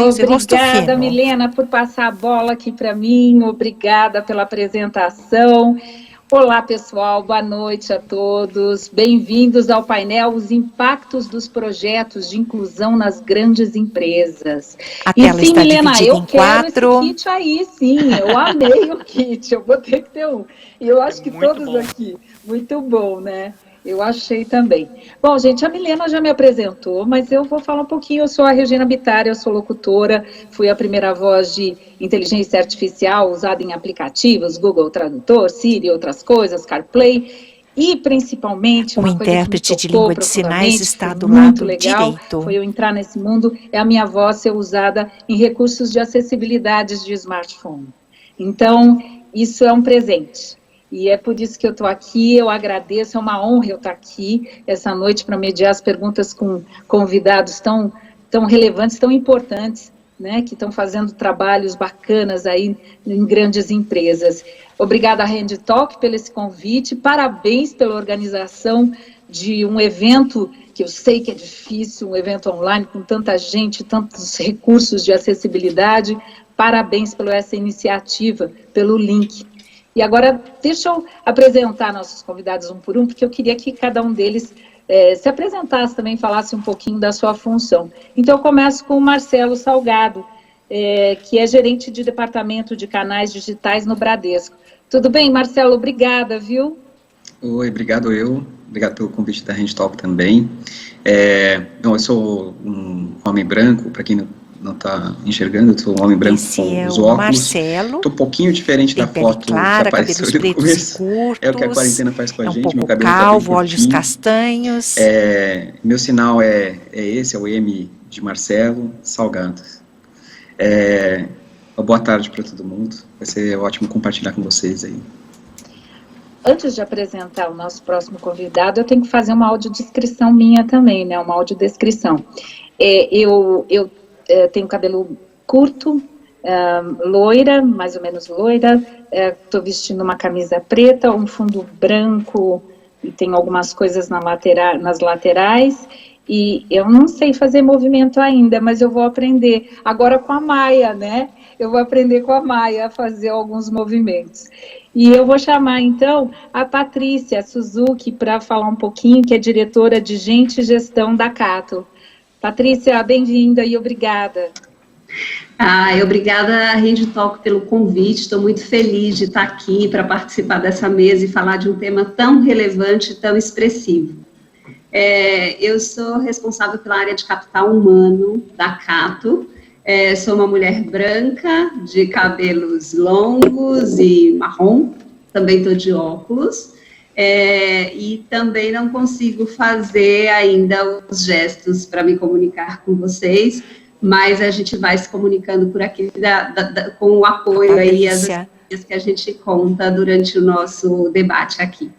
esse rosto fino. Obrigada, Milena, por passar a bola aqui para mim. Obrigada pela apresentação. Olá, pessoal. Boa noite a todos. Bem-vindos ao painel Os Impactos dos Projetos de Inclusão nas Grandes Empresas. A tela sim, está Milena, dividida eu em quero 4. esse kit aí, sim. Eu amei o kit. Eu vou ter que ter um. E eu acho que todos bom. Aqui. Muito bom, né? Eu achei também. Bom, gente, a Milena já me apresentou, mas eu vou falar um pouquinho. Eu sou a Regina Bittar, eu sou locutora, fui a primeira voz de inteligência artificial usada em aplicativos, Google Tradutor, Siri, outras coisas, CarPlay, e principalmente uma coisa intérprete de língua de sinais está do muito lado legal, direito. foi eu entrar nesse mundo, é a minha voz ser usada em recursos de acessibilidade de smartphone. Então, isso é um presente. E é por isso que eu estou aqui, eu agradeço, é uma honra eu estar aqui essa noite para mediar as perguntas com convidados tão relevantes, tão importantes, né, que estão fazendo trabalhos bacanas aí em grandes empresas. Obrigada, Hand Talk, pelo esse convite, parabéns pela organização de um evento que eu sei que é difícil, um evento online com tanta gente, tantos recursos de acessibilidade, parabéns pela essa iniciativa, pelo link. E agora, deixa eu apresentar nossos convidados um por um, porque eu queria que cada um deles se apresentasse também, falasse um pouquinho da sua função. Então, eu começo com o Marcelo Salgado, que é gerente de departamento de canais digitais no Bradesco. Tudo bem, Marcelo? Obrigada, viu? Oi, obrigado Obrigado pelo convite da Hand Talk também. Eu sou um homem branco, para quem não está enxergando, eu sou um homem branco com os óculos. Marcelo. Estou um pouquinho diferente da foto clara, que apareceu cabelos no começo. curtos, é o que a quarentena faz com a gente. Meu cabelo calvo, tá olhos castanhos. Meu sinal é esse, é o M de Marcelo Salgado. Boa tarde para todo mundo. Vai ser ótimo compartilhar com vocês aí. Antes de apresentar o nosso próximo convidado, eu tenho que fazer uma audiodescrição minha também, né? Uma audiodescrição. Eu tenho cabelo curto, loira, mais ou menos loira, estou vestindo uma camisa preta, um fundo branco, e tem algumas coisas nas laterais, e eu não sei fazer movimento ainda, mas eu vou aprender agora com a Maia, né? Eu vou aprender com a Maia a fazer alguns movimentos. E eu vou chamar, então, a Patrícia Suzuki para falar um pouquinho, que é diretora de Gente e Gestão da Cato. Patrícia, bem-vinda e obrigada. Obrigada, Hand Talk, pelo convite. Estou muito feliz de estar aqui para participar dessa mesa e falar de um tema tão relevante e tão expressivo. Eu sou responsável pela área de capital humano da Cato. Sou uma mulher branca, de cabelos longos e marrom, também estou de óculos. E também não consigo fazer ainda os gestos para me comunicar com vocês, mas a gente vai se comunicando por aqui com o apoio aí, as histórias que a gente conta durante o nosso debate aqui.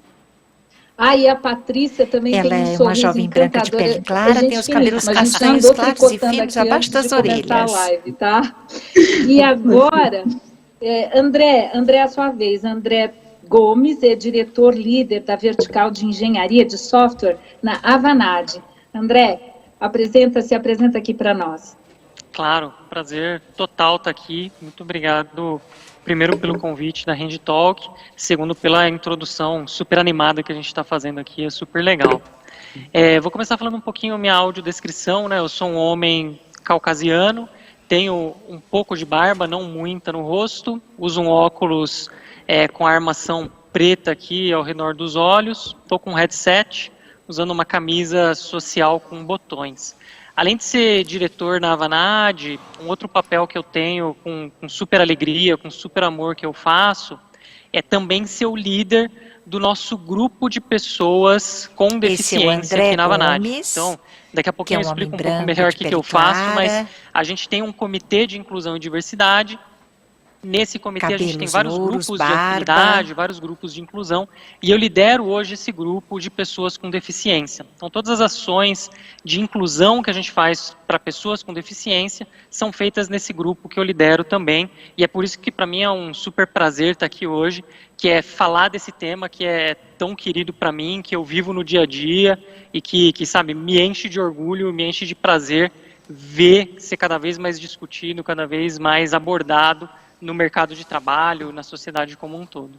E a Patrícia também tem um sorriso uma jovem branca de pele clara, tem os cabelos castanhos claros e finos abaixo das orelhas. Live, tá? E agora, André, a sua vez. André Gomes é diretor-líder da vertical de engenharia de software na Avanade. André, se apresenta aqui para nós. Claro, prazer total estar aqui. Muito obrigado, primeiro pelo convite da Hand Talk, segundo pela introdução super animada que a gente está fazendo aqui, é super legal. Vou começar falando um pouquinho minha audiodescrição, né? Eu sou um homem caucasiano, tenho um pouco de barba, não muita no rosto, uso um óculos com armação preta aqui ao redor dos olhos, estou com um headset, usando uma camisa social com botões. Além de ser diretor na Avanade, um outro papel que eu tenho com super alegria, com super amor que eu faço, é também ser o líder do nosso grupo de pessoas com deficiência aqui na Avanade. Então, daqui a pouquinho eu explico um pouco melhor o que eu faço, mas a gente tem um comitê de inclusão e diversidade. Nesse comitê a gente tem vários grupos de atividade, vários grupos de inclusão, e eu lidero hoje esse grupo de pessoas com deficiência. Então todas as ações de inclusão que a gente faz para pessoas com deficiência são feitas nesse grupo que eu lidero também, e é por isso que para mim é um super prazer estar aqui hoje, que é falar desse tema que é tão querido para mim, que eu vivo no dia a dia, e que sabe, me enche de orgulho, me enche de prazer ver ser cada vez mais discutido, cada vez mais abordado no mercado de trabalho, na sociedade como um todo.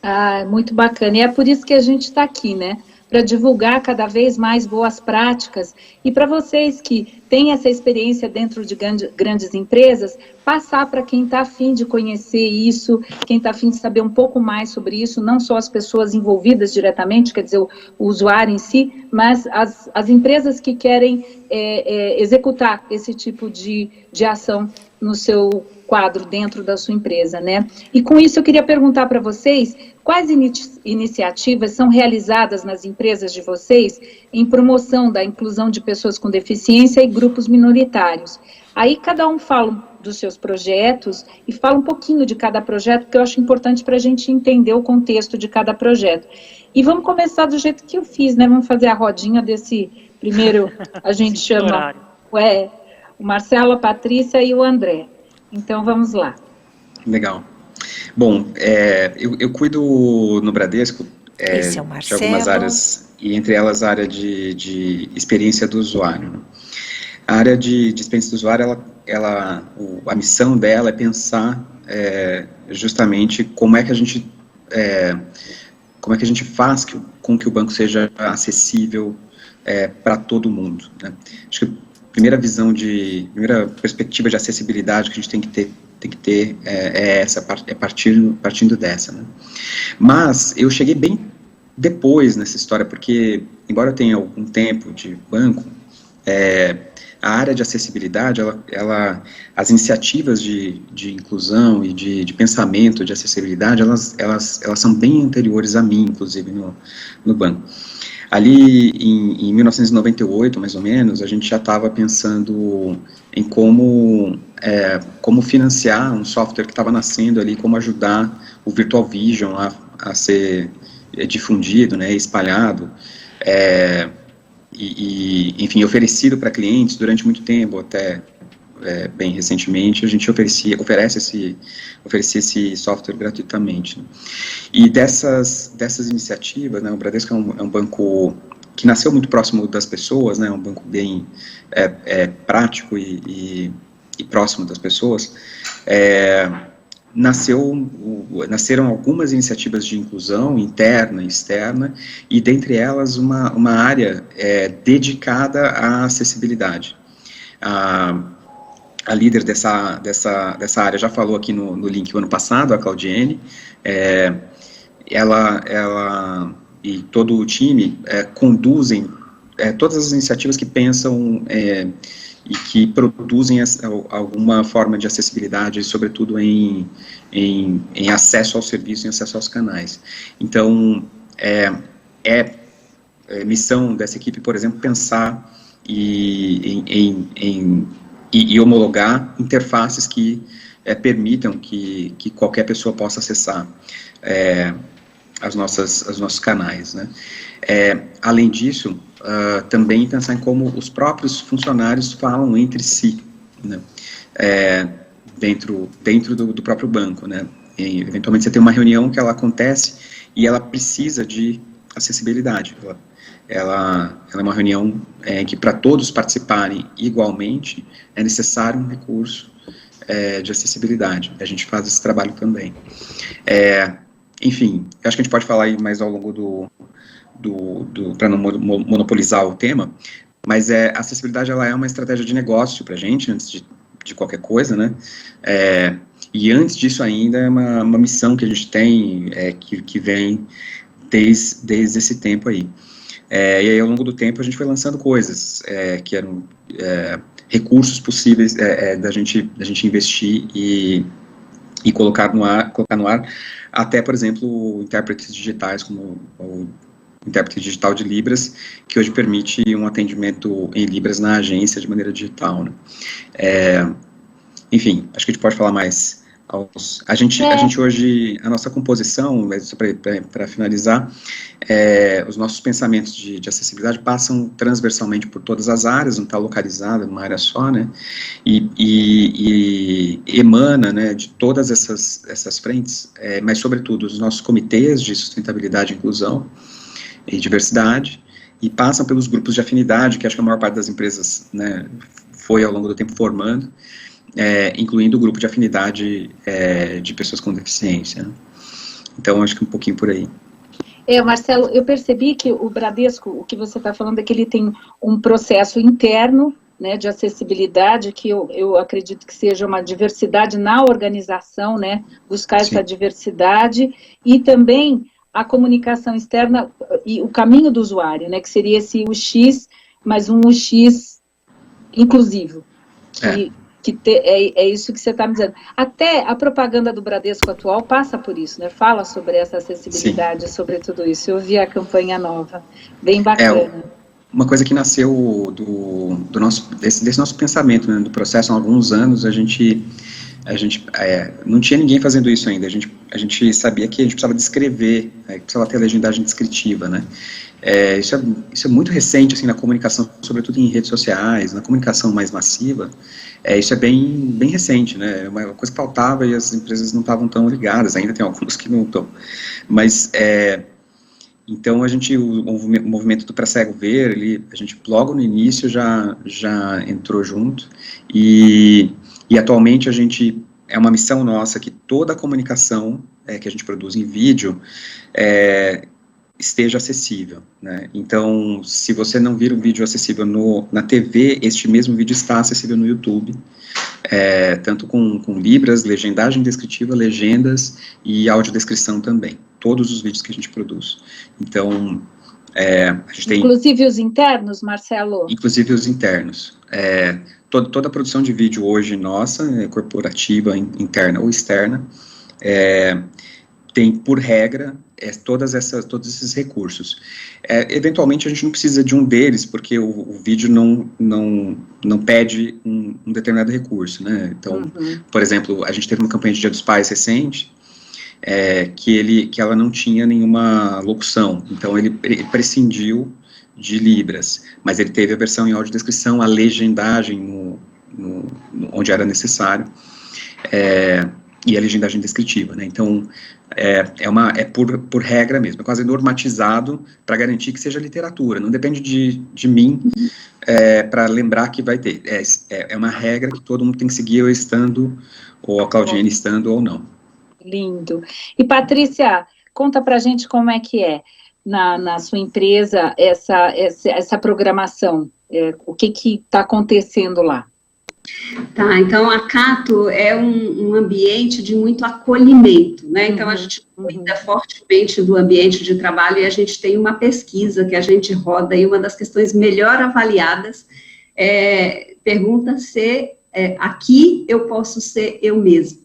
Ah, muito bacana. E é por isso que a gente está aqui, né? Para divulgar cada vez mais boas práticas e para vocês que têm essa experiência dentro de grandes empresas, passar para quem está afim de conhecer isso, quem está afim de saber um pouco mais sobre isso, não só as pessoas envolvidas diretamente, quer dizer, o usuário em si, mas as empresas que querem executar esse tipo de ação no seu quadro dentro da sua empresa, né? E com isso eu queria perguntar para vocês quais iniciativas são realizadas nas empresas de vocês em promoção da inclusão de pessoas com deficiência e grupos minoritários. Aí cada um fala dos seus projetos e fala um pouquinho de cada projeto, porque eu acho importante para a gente entender o contexto de cada projeto. E vamos começar do jeito que eu fiz, né? Vamos fazer a rodinha desse primeiro, a gente chama o Marcelo, a Patrícia e o André. Então, vamos lá. Legal. Bom, eu cuido no Bradesco Esse é o de Marcelo. algumas áreas, e entre elas a área de experiência do usuário. Né? A área de experiência do usuário, a missão dela é pensar justamente como é que a gente faz com que o banco seja acessível para todo mundo. Né? Acho que primeira perspectiva de acessibilidade que a gente tem que ter essa, partindo dessa, né? Mas eu cheguei bem depois nessa história, porque, embora eu tenha algum tempo de banco, a área de acessibilidade, as iniciativas de inclusão e de pensamento de acessibilidade, elas são bem anteriores a mim, inclusive, no banco. Ali em 1998, mais ou menos, a gente já estava pensando em como financiar um software que estava nascendo ali, como ajudar o Virtual Vision a ser difundido, né, espalhado, enfim, oferecido para clientes durante muito tempo, até bem recentemente, a gente oferece esse software gratuitamente. Né? E dessas iniciativas, né, o Bradesco é um banco que nasceu muito próximo das pessoas, né, um banco bem prático e próximo das pessoas. Nasceram algumas iniciativas de inclusão interna e externa, e dentre elas uma área dedicada à acessibilidade. A líder dessa área já falou aqui no link o ano passado, a Claudiene. Ela e todo o time conduzem todas as iniciativas que pensam e que produzem alguma forma de acessibilidade, sobretudo em acesso ao serviço, em acesso aos canais. Então, missão dessa equipe, por exemplo, pensar e homologar interfaces que permitam que qualquer pessoa possa acessar os nossos canais, né? Além disso, também pensar em como os próprios funcionários falam entre si, né? Dentro do próprio banco, né? E, eventualmente você tem uma reunião que ela acontece e ela precisa de acessibilidade. Ela é uma reunião que, para todos participarem igualmente, é necessário um recurso de acessibilidade. A gente faz esse trabalho também. Enfim, acho que a gente pode falar aí mais ao longo para não monopolizar o tema, mas a acessibilidade ela é uma estratégia de negócio para a gente, antes de qualquer coisa, né? E antes disso ainda é uma missão que a gente tem, que vem desde esse tempo aí. E aí, ao longo do tempo, a gente foi lançando coisas que eram recursos possíveis da gente investir e colocar no ar, até, por exemplo, intérpretes digitais, como o intérprete digital de Libras, que hoje permite um atendimento em Libras na agência de maneira digital, né? Enfim, acho que a gente pode falar mais. A gente hoje, a nossa composição, para finalizar, os nossos pensamentos de acessibilidade passam transversalmente por todas as áreas, não está localizada numa área só, né, e emana, né, de todas essas frentes, mas sobretudo os nossos comitês de sustentabilidade, inclusão e diversidade, e passam pelos grupos de afinidade, que acho que a maior parte das empresas, né, foi ao longo do tempo formando, incluindo o grupo de afinidade de pessoas com deficiência, né? Então, acho que um pouquinho por aí. Marcelo, eu percebi que o Bradesco, o que você está falando é que ele tem um processo interno, né, de acessibilidade, que eu acredito que seja uma diversidade na organização, né, buscar essa diversidade, e também a comunicação externa e o caminho do usuário, né, que seria esse UX, mas um UX inclusivo, é isso que você está me dizendo. Até a propaganda do Bradesco atual passa por isso, né? Fala sobre essa acessibilidade, sobre tudo isso. Eu vi a campanha nova, bem bacana. Uma coisa que nasceu desse nosso pensamento, né, do processo há alguns anos, a gente não tinha ninguém fazendo isso ainda, a gente sabia que a gente precisava descrever, precisava ter legendagem descritiva, né? Isso é muito recente, assim, na comunicação, sobretudo em redes sociais, na comunicação mais massiva, isso é bem recente, né? É uma coisa que faltava e as empresas não estavam tão ligadas, ainda tem algumas que não estão, mas, então o movimento do Pra Cego Ver, a gente logo no início já entrou junto, e atualmente é uma missão nossa que toda a comunicação que a gente produz em vídeo esteja acessível, né? Então, se você não vir um vídeo acessível na TV, este mesmo vídeo está acessível no YouTube, tanto com libras, legendagem descritiva, legendas e audiodescrição também, todos os vídeos que a gente produz. Então, a gente tem... Inclusive os internos, Marcelo? Inclusive os internos. Toda a produção de vídeo hoje nossa, corporativa, interna ou externa, tem, por regra, todos esses recursos. Eventualmente, a gente não precisa de um deles, porque o vídeo não pede um determinado recurso, né? Então, por exemplo, a gente teve uma campanha de Dia dos Pais recente, que ela não tinha nenhuma locução, então ele prescindiu de libras, mas ele teve a versão em audiodescrição, a legendagem onde era necessário, e a legendagem descritiva, né? Então, por regra mesmo, é quase normatizado para garantir que seja literatura, não depende de mim para lembrar que vai ter, é uma regra que todo mundo tem que seguir, eu estando, ou a Claudiane estando ou não. Lindo. E Patrícia, conta pra gente como é que é na sua empresa essa programação, o que está acontecendo lá? Tá, então a Cato é um ambiente de muito acolhimento, né? Então a gente cuida fortemente do ambiente de trabalho e a gente tem uma pesquisa que a gente roda e uma das questões melhor avaliadas pergunta se aqui eu posso ser eu mesmo.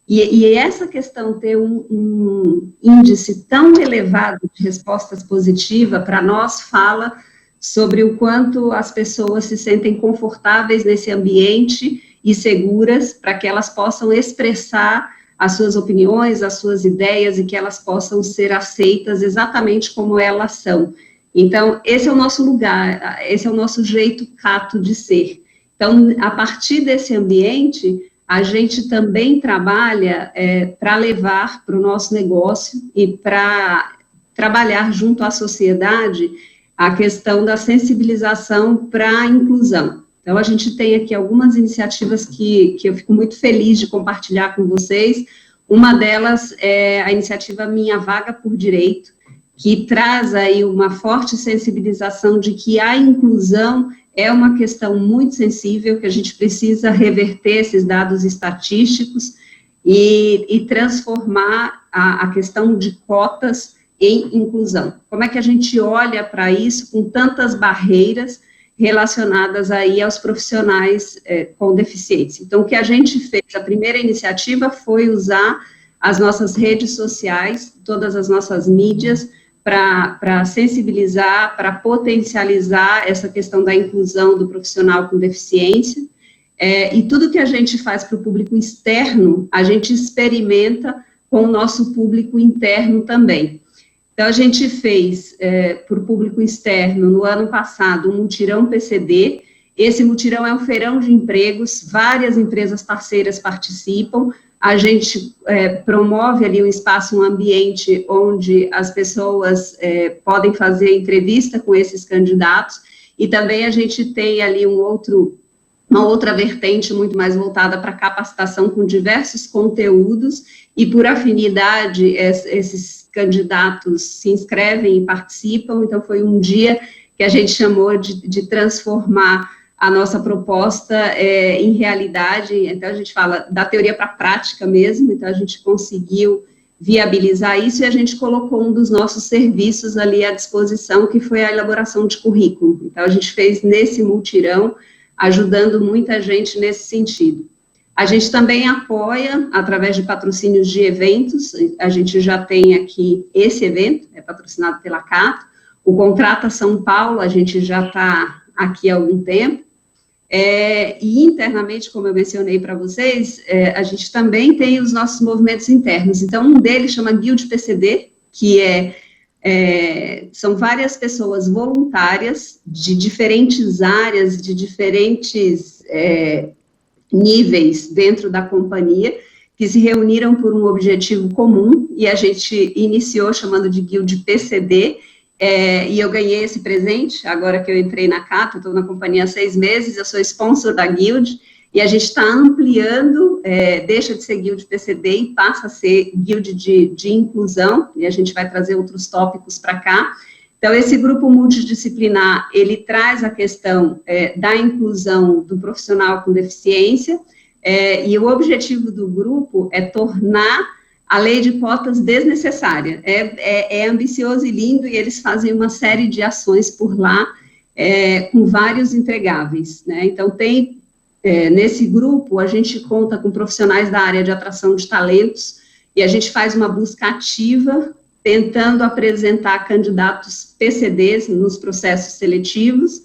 E essa questão ter um índice tão elevado de respostas positivas para nós fala sobre o quanto as pessoas se sentem confortáveis nesse ambiente e seguras para que elas possam expressar as suas opiniões, as suas ideias e que elas possam ser aceitas exatamente como elas são. Então, esse é o nosso lugar, esse é o nosso jeito Cato de ser. Então, a partir desse ambiente, a gente também trabalha para levar para o nosso negócio e para trabalhar junto à sociedade a questão da sensibilização para a inclusão. Então, a gente tem aqui algumas iniciativas que eu fico muito feliz de compartilhar com vocês. Uma delas é a iniciativa Minha Vaga por Direito, que traz aí uma forte sensibilização de que a inclusão é uma questão muito sensível, que a gente precisa reverter esses dados estatísticos e transformar a questão de cotas em inclusão. Como é que a gente olha para isso com tantas barreiras relacionadas aí aos profissionais com deficiência? Então, o que a gente fez, a primeira iniciativa foi usar as nossas redes sociais, todas as nossas mídias, para sensibilizar, para potencializar essa questão da inclusão do profissional com deficiência, e tudo que a gente faz para o público externo, a gente experimenta com o nosso público interno também. Então, a gente fez para o público externo, no ano passado, um mutirão PCD. Esse mutirão é um feirão de empregos, várias empresas parceiras participam, a gente promove ali um espaço, um ambiente onde as pessoas podem fazer entrevista com esses candidatos, e também a gente tem ali uma outra vertente muito mais voltada para capacitação com diversos conteúdos, e por afinidade, esses candidatos se inscrevem e participam. Então, foi um dia que a gente chamou de transformar a nossa proposta em realidade. Então, a gente fala da teoria para a prática mesmo, então a gente conseguiu viabilizar isso, e a gente colocou um dos nossos serviços ali à disposição, que foi a elaboração de currículo. Então, a gente fez nesse mutirão, ajudando muita gente nesse sentido. A gente também apoia, através de patrocínios de eventos, a gente já tem aqui esse evento, é patrocinado pela Cato, o Contrata São Paulo, a gente já está aqui há algum tempo, e internamente, como eu mencionei para vocês, a gente também tem os nossos movimentos internos. Então, um deles chama Guild PCD, que são várias pessoas voluntárias de diferentes áreas, de diferentes níveis dentro da companhia, que se reuniram por um objetivo comum, e a gente iniciou chamando de Guild PCD, e eu ganhei esse presente, agora que eu entrei na Cato, estou na companhia há 6 meses, eu sou sponsor da Guild, e a gente está ampliando, deixa de ser Guild PCD e passa a ser Guild de inclusão, e a gente vai trazer outros tópicos para cá. Então, esse grupo multidisciplinar, ele traz a questão da inclusão do profissional com deficiência, e o objetivo do grupo é tornar a lei de cotas desnecessária. É ambicioso e lindo, e eles fazem uma série de ações por lá, com vários entregáveis, né? Então, nesse grupo, a gente conta com profissionais da área de atração de talentos, e a gente faz uma busca ativa, tentando apresentar candidatos PCDs nos processos seletivos.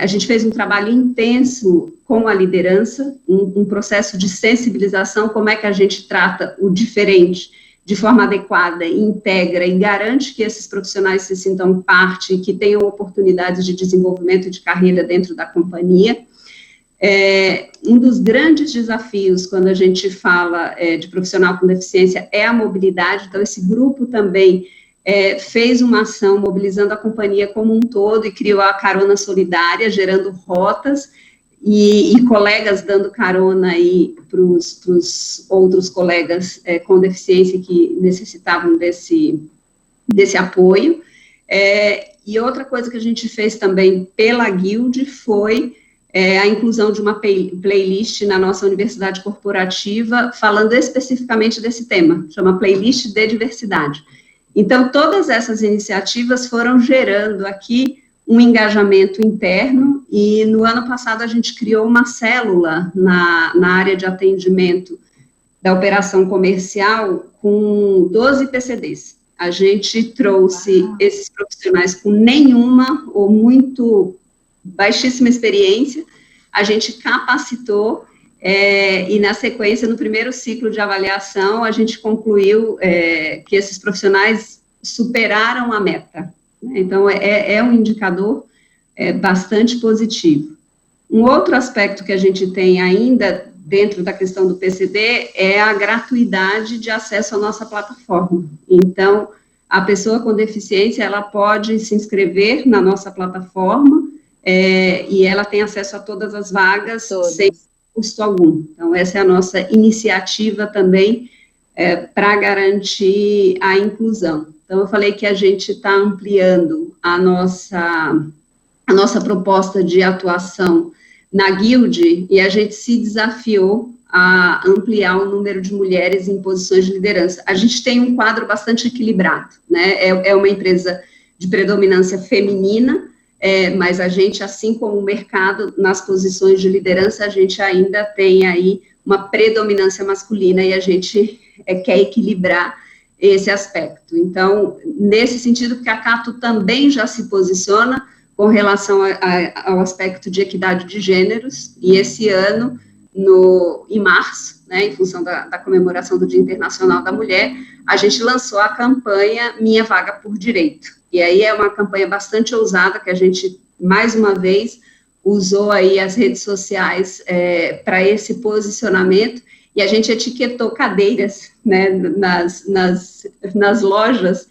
A gente fez um trabalho intenso com a liderança, um processo de sensibilização, como é que a gente trata o diferente de forma adequada, integra e garante que esses profissionais se sintam parte, que tenham oportunidades de desenvolvimento de carreira dentro da companhia. Um dos grandes desafios quando a gente fala de profissional com deficiência é a mobilidade. Então, esse grupo também fez uma ação mobilizando a companhia como um todo e criou a carona solidária, gerando rotas e colegas dando carona aí para os outros colegas com deficiência que necessitavam desse apoio. E outra coisa que a gente fez também pela Guild foi a inclusão de uma playlist na nossa universidade corporativa, falando especificamente desse tema, chama Playlist de Diversidade. Então, todas essas iniciativas foram gerando aqui um engajamento interno, e no ano passado a gente criou uma célula na área de atendimento da operação comercial com 12 PCDs. A gente trouxe esses profissionais com nenhuma ou muito baixíssima experiência, a gente capacitou, e na sequência, no primeiro ciclo de avaliação, a gente concluiu que esses profissionais superaram a meta. Então, é um indicador bastante positivo. Um outro aspecto que a gente tem ainda dentro da questão do PCD é a gratuidade de acesso à nossa plataforma. Então, a pessoa com deficiência, ela pode se inscrever na nossa plataforma, e ela tem acesso a todas as vagas sem custo algum. Então, essa é a nossa iniciativa também para garantir a inclusão. Então, eu falei que a gente está ampliando a nossa proposta de atuação na Guild, e a gente se desafiou a ampliar o número de mulheres em posições de liderança. A gente tem um quadro bastante equilibrado, né? É uma empresa de predominância feminina, mas a gente, assim como o mercado, nas posições de liderança, a gente ainda tem aí uma predominância masculina, e a gente quer equilibrar esse aspecto. Então, nesse sentido, porque a Cato também já se posiciona com relação ao aspecto de equidade de gêneros, e esse ano, em março, né, em função da comemoração do Dia Internacional da Mulher, a gente lançou a campanha Minha Vaga por Direito. E aí é uma campanha bastante ousada, que a gente, mais uma vez, usou aí as redes sociais para esse posicionamento, e a gente etiquetou cadeiras, né, nas lojas,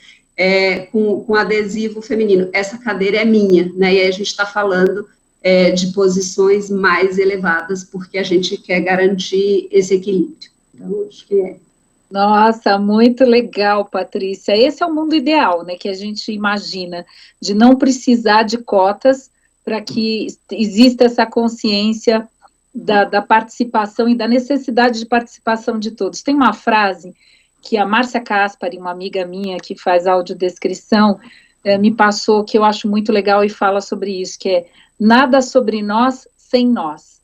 com adesivo feminino. Essa cadeira é minha, né, e aí a gente está falando de posições mais elevadas, porque a gente quer garantir esse equilíbrio. Então, acho que é. Nossa, muito legal, Patrícia. Esse é o mundo ideal, né, que a gente imagina, de não precisar de cotas para que exista essa consciência da participação e da necessidade de participação de todos. Tem uma frase que a Márcia Caspari, uma amiga minha que faz audiodescrição, me passou, que eu acho muito legal e fala sobre isso, que é nada sobre nós sem nós.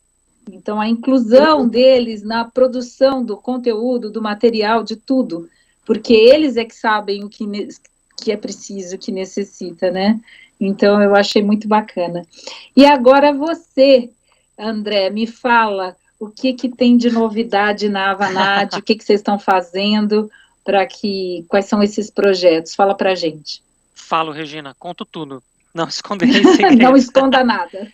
Então, a inclusão deles na produção do conteúdo, do material, de tudo, porque eles é que sabem o que é preciso, o que necessita, né? Então, eu achei muito bacana. E agora você, André, me fala o que tem de novidade na Avanade, o que vocês estão fazendo, quais são esses projetos? Fala para a gente. Falo, Regina, conto tudo. Não esconderei segredos. Não esconda nada.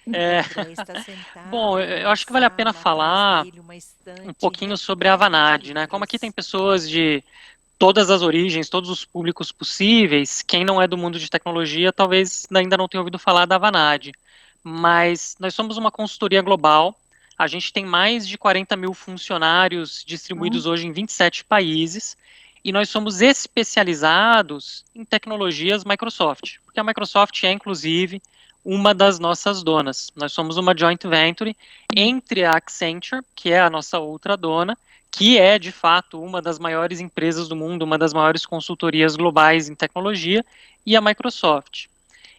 Bom, eu acho que vale a pena falar um pouquinho sobre a Avanade, né? Como aqui tem pessoas de todas as origens, todos os públicos possíveis, quem não é do mundo de tecnologia talvez ainda não tenha ouvido falar da Avanade. Mas nós somos uma consultoria global, a gente tem mais de 40 mil funcionários distribuídos hoje em 27 países, e nós somos especializados em tecnologias Microsoft, porque a Microsoft é, inclusive, uma das nossas donas. Nós somos uma joint venture entre a Accenture, que é a nossa outra dona, que é, de fato, uma das maiores empresas do mundo, uma das maiores consultorias globais em tecnologia, e a Microsoft.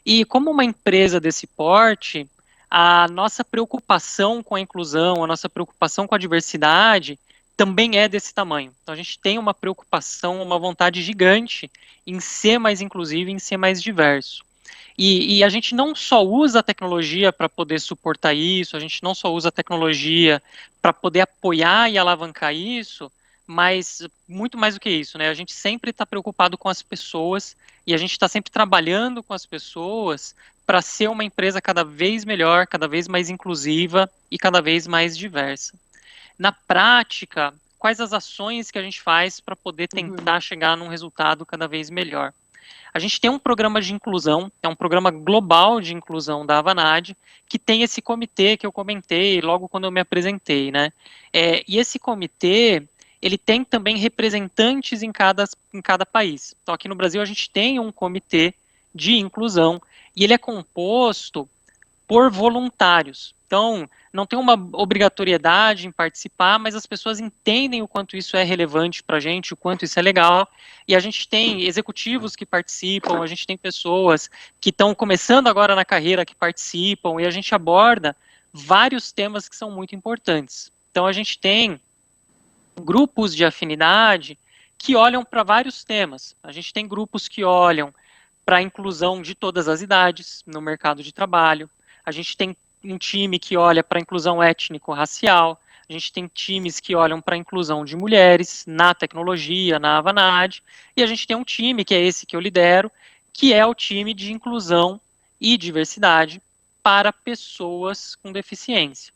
E como uma empresa desse porte, a nossa preocupação com a inclusão, a nossa preocupação com a diversidade também é desse tamanho. Então a gente tem uma preocupação, uma vontade gigante em ser mais inclusivo, em ser mais diverso. E a gente não só usa a tecnologia para poder suportar isso, a gente não só usa a tecnologia para poder apoiar e alavancar isso, mas muito mais do que isso, né? A gente sempre está preocupado com as pessoas e a gente está sempre trabalhando com as pessoas para ser uma empresa cada vez melhor, cada vez mais inclusiva e cada vez mais diversa. Na prática, quais as ações que a gente faz para poder tentar chegar num resultado cada vez melhor? A gente tem um programa de inclusão, é um programa global de inclusão da Avanade, que tem esse comitê que eu comentei logo quando eu me apresentei, né? E esse comitê, ele tem também representantes em cada país. Então, aqui no Brasil, a gente tem um comitê de inclusão, e ele é composto por voluntários. Então, não tem uma obrigatoriedade em participar, mas as pessoas entendem o quanto isso é relevante para a gente, o quanto isso é legal, e a gente tem executivos que participam, a gente tem pessoas que estão começando agora na carreira que participam, e a gente aborda vários temas que são muito importantes. Então, a gente tem grupos de afinidade que olham para vários temas. A gente tem grupos que olham para a inclusão de todas as idades no mercado de trabalho, a gente tem um time que olha para a inclusão étnico-racial, a gente tem times que olham para a inclusão de mulheres na tecnologia, na Avanade, e a gente tem um time, que é esse que eu lidero, que é o time de inclusão e diversidade para pessoas com deficiência.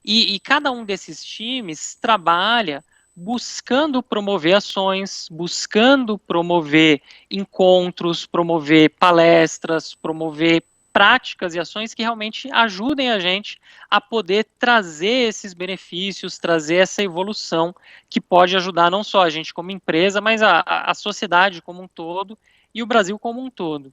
E cada um desses times trabalha buscando promover ações, buscando promover encontros, promover palestras, promover práticas e ações que realmente ajudem a gente a poder trazer esses benefícios, trazer essa evolução que pode ajudar não só a gente como empresa, mas a sociedade como um todo e o Brasil como um todo.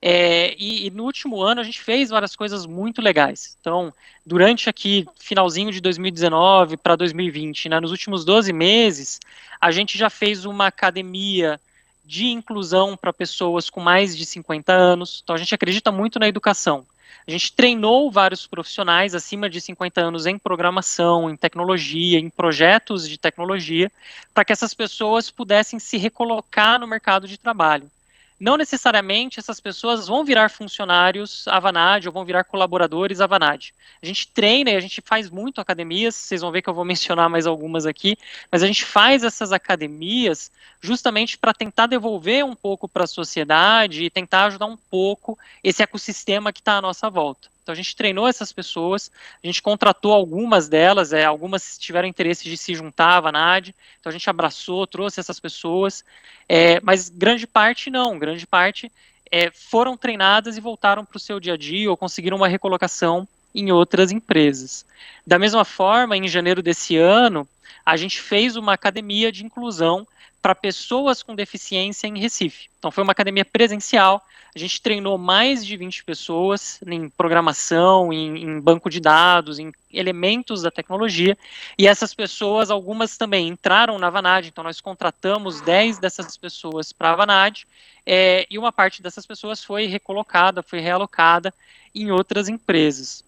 E no último ano a gente fez várias coisas muito legais. Então, durante aqui, finalzinho de 2019 para 2020, né, nos últimos 12 meses, a gente já fez uma academia de inclusão para pessoas com mais de 50 anos. Então, a gente acredita muito na educação. A gente treinou vários profissionais acima de 50 anos em programação, em tecnologia, em projetos de tecnologia, para que essas pessoas pudessem se recolocar no mercado de trabalho. Não necessariamente essas pessoas vão virar funcionários Avanade ou vão virar colaboradores Avanade. A gente treina e a gente faz muito academias, vocês vão ver que eu vou mencionar mais algumas aqui, mas a gente faz essas academias justamente para tentar devolver um pouco para a sociedade e tentar ajudar um pouco esse ecossistema que está à nossa volta. Então a gente treinou essas pessoas, a gente contratou algumas delas, algumas tiveram interesse de se juntar à Vanad, então a gente abraçou, trouxe essas pessoas, mas grande parte não, grande parte foram treinadas e voltaram para o seu dia a dia ou conseguiram uma recolocação em outras empresas. Da mesma forma, em janeiro desse ano, a gente fez uma academia de inclusão para pessoas com deficiência em Recife. Então foi uma academia presencial, a gente treinou mais de 20 pessoas em programação, em banco de dados, em elementos da tecnologia, e essas pessoas, algumas também entraram na Vanad, então nós contratamos 10 dessas pessoas para a Vanad, e uma parte dessas pessoas foi recolocada, foi realocada em outras empresas.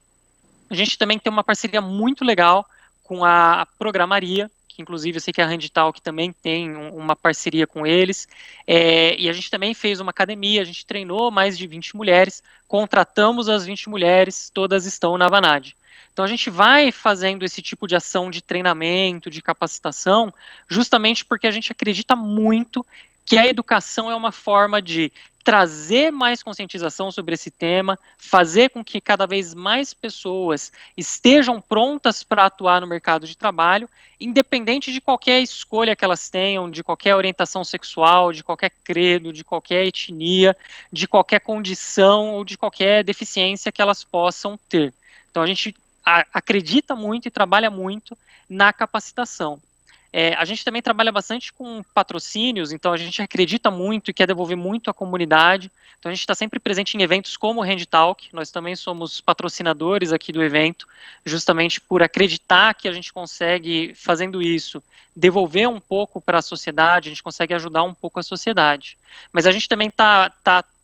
A gente também tem uma parceria muito legal com a Programaria, que inclusive eu sei que a Handtalk também tem uma parceria com eles, e a gente também fez uma academia, a gente treinou mais de 20 mulheres, contratamos as 20 mulheres, todas estão na Vanad. Então a gente vai fazendo esse tipo de ação de treinamento, de capacitação, justamente porque a gente acredita muito que a educação é uma forma de trazer mais conscientização sobre esse tema, fazer com que cada vez mais pessoas estejam prontas para atuar no mercado de trabalho, independente de qualquer escolha que elas tenham, de qualquer orientação sexual, de qualquer credo, de qualquer etnia, de qualquer condição ou de qualquer deficiência que elas possam ter. Então a gente acredita muito e trabalha muito na capacitação. A gente também trabalha bastante com patrocínios, então a gente acredita muito e quer devolver muito à comunidade, então a gente está sempre presente em eventos como o Handtalk, nós também somos patrocinadores aqui do evento, justamente por acreditar que a gente consegue, fazendo isso, devolver um pouco para a sociedade, a gente consegue ajudar um pouco a sociedade. Mas a gente também está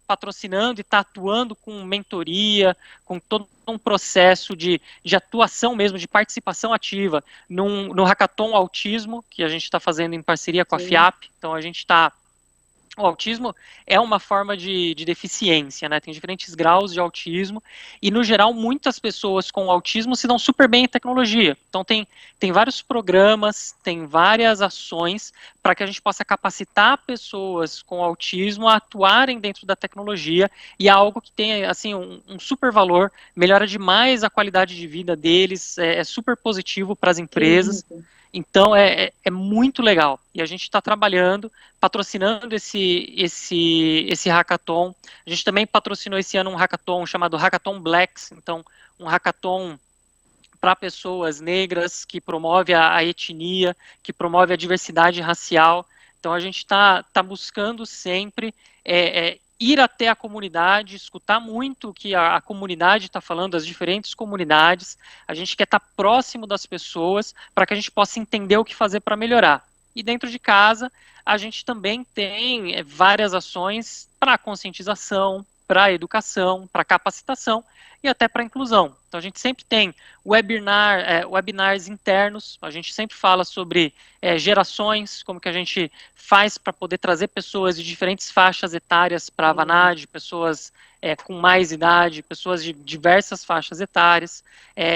patrocinando e está atuando com mentoria, com todo um processo de atuação mesmo, de participação ativa no Hackathon Autismo, que a gente está fazendo em parceria com a FIAP. Então a gente está... O autismo é uma forma de deficiência, né? Tem diferentes graus de autismo e, no geral, muitas pessoas com autismo se dão super bem em tecnologia. Então, tem vários programas, tem várias ações para que a gente possa capacitar pessoas com autismo a atuarem dentro da tecnologia, e é algo que tem, assim, um super valor, melhora demais a qualidade de vida deles, é super positivo para as empresas. Então, é muito legal. E a gente está trabalhando, patrocinando esse hackathon. A gente também patrocinou esse ano um hackathon chamado Hackathon Blacks. Então, um hackathon para pessoas negras, que promove a etnia, que promove a diversidade racial. Então, a gente está buscando sempre ir até a comunidade, escutar muito o que a comunidade está falando, as diferentes comunidades. A gente quer estar próximo das pessoas para que a gente possa entender o que fazer para melhorar. E dentro de casa, a gente também tem várias ações para conscientização, para educação, para capacitação e até para inclusão. Então, a gente sempre tem webinars internos, a gente sempre fala sobre gerações, como que a gente faz para poder trazer pessoas de diferentes faixas etárias para a Vanad, pessoas com mais idade, pessoas de diversas faixas etárias.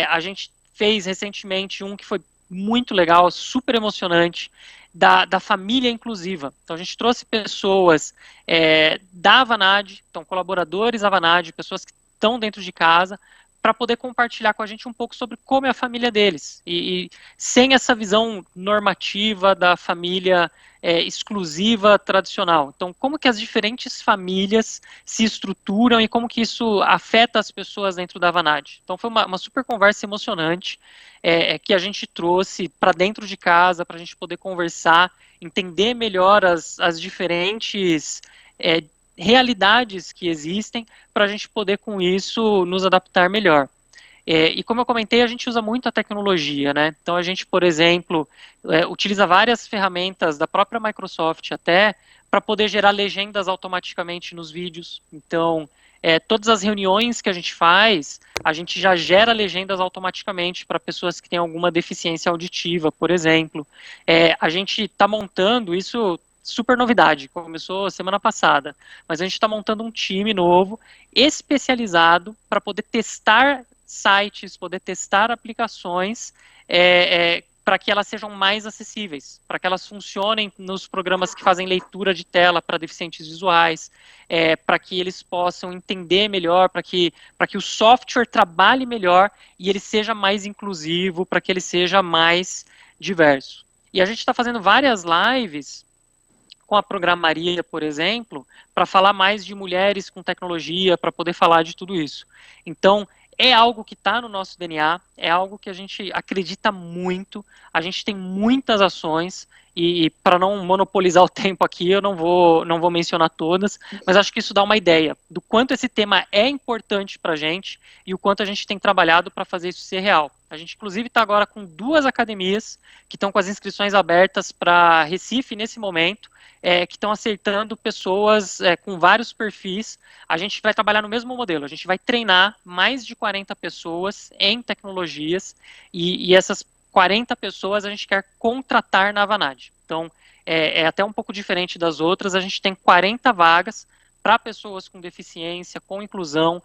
A gente fez recentemente um que foi muito legal, super emocionante, da família inclusiva. Então, a gente trouxe pessoas da Vanad, então colaboradores da Vanad, pessoas que estão dentro de casa, para poder compartilhar com a gente um pouco sobre como é a família deles, e sem essa visão normativa da família exclusiva tradicional. Então, como que as diferentes famílias se estruturam e como que isso afeta as pessoas dentro da Vanad. Então, foi uma super conversa emocionante que a gente trouxe para dentro de casa, para a gente poder conversar, entender melhor as diferentes realidades que existem, para a gente poder, com isso, nos adaptar melhor. E como eu comentei, a gente usa muito a tecnologia, né? Então, a gente, por exemplo, utiliza várias ferramentas da própria Microsoft até para poder gerar legendas automaticamente nos vídeos. Então, todas as reuniões que a gente faz, a gente já gera legendas automaticamente para pessoas que têm alguma deficiência auditiva, por exemplo. A gente está montando isso... Super novidade, começou semana passada, mas a gente está montando um time novo, especializado para poder testar sites, poder testar aplicações para que elas sejam mais acessíveis, para que elas funcionem nos programas que fazem leitura de tela para deficientes visuais, para que eles possam entender melhor, para que o software trabalhe melhor e ele seja mais inclusivo, para que ele seja mais diverso. E a gente está fazendo várias lives com a Programaria, por exemplo, para falar mais de mulheres com tecnologia, para poder falar de tudo isso. Então, é algo que está no nosso DNA, é algo que a gente acredita muito, a gente tem muitas ações, e para não monopolizar o tempo aqui, eu não vou mencionar todas, mas acho que isso dá uma ideia do quanto esse tema é importante para a gente e o quanto a gente tem trabalhado para fazer isso ser real. A gente, inclusive, está agora com 2 academias que estão com as inscrições abertas para Recife nesse momento, que estão acertando pessoas com vários perfis. A gente vai trabalhar no mesmo modelo, a gente vai treinar mais de 40 pessoas em tecnologias e essas 40 pessoas a gente quer contratar na Avanade. Então, é até um pouco diferente das outras, a gente tem 40 vagas para pessoas com deficiência, com inclusão,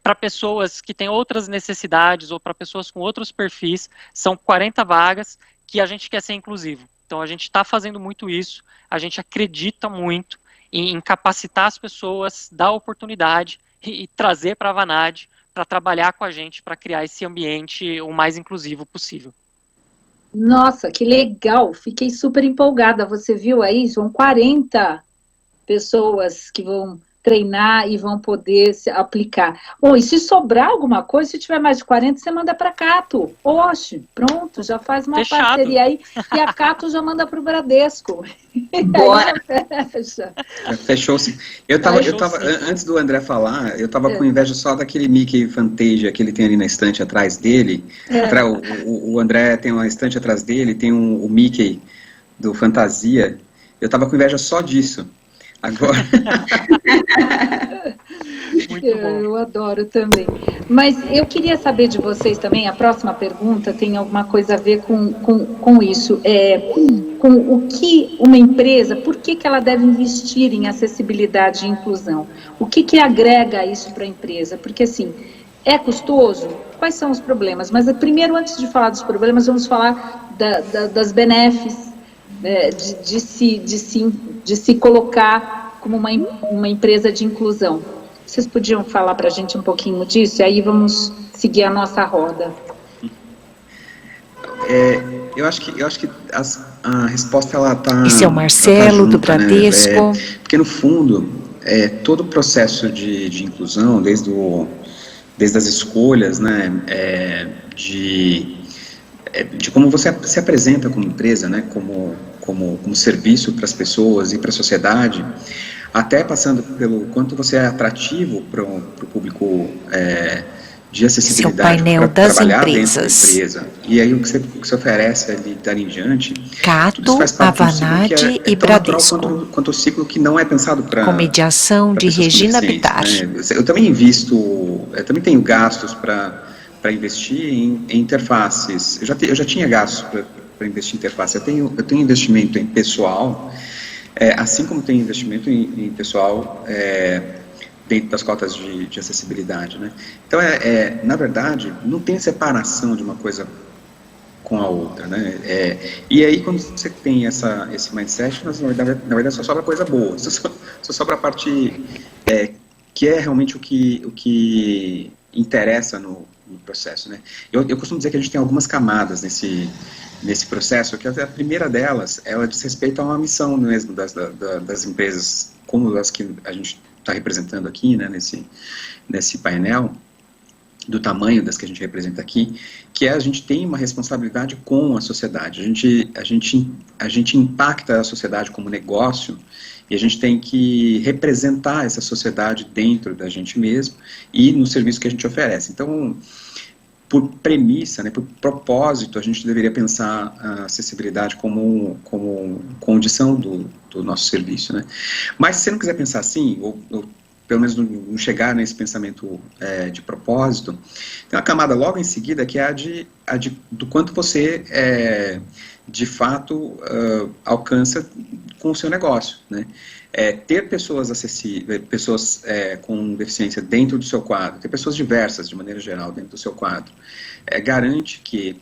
para pessoas que têm outras necessidades ou para pessoas com outros perfis, são 40 vagas que a gente quer ser inclusivo. Então, a gente está fazendo muito isso, a gente acredita muito em capacitar as pessoas, dar oportunidade e trazer para a Avanade para trabalhar com a gente, para criar esse ambiente o mais inclusivo possível. Nossa, que legal! Fiquei super empolgada. Você viu aí? São 40 pessoas que vão treinar e vão poder se aplicar. Bom, e se sobrar alguma coisa, se tiver mais de 40, você manda para a Cato. Oxe, pronto, já faz uma Fechado. parceria aí. E a Cato já manda para o Bradesco. Bora. Fecha. Fechou-se. Eu tava, antes do André falar, eu tava com inveja só daquele Mickey Fantasia que ele tem ali na estante atrás dele. O André tem uma estante atrás dele, tem o Mickey do Fantasia. Eu tava com inveja só disso. Agora. Muito bom. Eu adoro também. Mas eu queria saber de vocês também, a próxima pergunta tem alguma coisa a ver com isso. Com o que uma empresa, por que ela deve investir em acessibilidade e inclusão? O que agrega isso para a empresa? Porque, assim, é custoso? Quais são os problemas? Mas, primeiro, antes de falar dos problemas, vamos falar das benefícios, de se colocar como uma empresa de inclusão. Vocês podiam falar para a gente um pouquinho disso? E aí vamos seguir a nossa roda. Eu acho que a resposta ela tá. Esse é o Marcelo, do junta, Bradesco. né? Porque no fundo, todo o processo de inclusão, desde as escolhas, né, de como você se apresenta como empresa, né, como serviço para as pessoas e para a sociedade, até passando pelo quanto você é atrativo para o público de acessibilidade para trabalhar dentro da empresa. E aí o que você oferece ali dali em diante, Cato, tudo faz parte Avanade e e Bradesco. Quanto o ciclo que não é pensado para Com mediação de Regina Bittar. Né? Eu também também tenho gastos para investir em interfaces. Eu já tinha gastos para investir em interface. Eu tenho investimento em pessoal, assim como tem investimento em pessoal dentro das cotas de acessibilidade, né? Então, na verdade, não tem separação de uma coisa com a outra, né? E aí, quando você tem esse mindset, na verdade só sobra coisa boa, só sobra a parte que é realmente o que interessa no processo, né? Eu costumo dizer que a gente tem algumas camadas nesse processo, que a primeira delas, ela diz respeito a uma missão mesmo das empresas, como as que a gente está representando aqui, né, nesse painel, do tamanho das que a gente representa aqui, que a gente tem uma responsabilidade com a sociedade. A gente impacta a sociedade como negócio e a gente tem que representar essa sociedade dentro da gente mesmo e no serviço que a gente oferece. Então, por premissa, né, por propósito, a gente deveria pensar a acessibilidade como condição do nosso serviço, né? Mas se você não quiser pensar assim, ou pelo menos não chegar nesse pensamento de propósito, tem uma camada logo em seguida que é do quanto você, de fato, alcança com o seu negócio, né? Ter pessoas acessíveis, pessoas com deficiência dentro do seu quadro, ter pessoas diversas, de maneira geral, dentro do seu quadro, garante que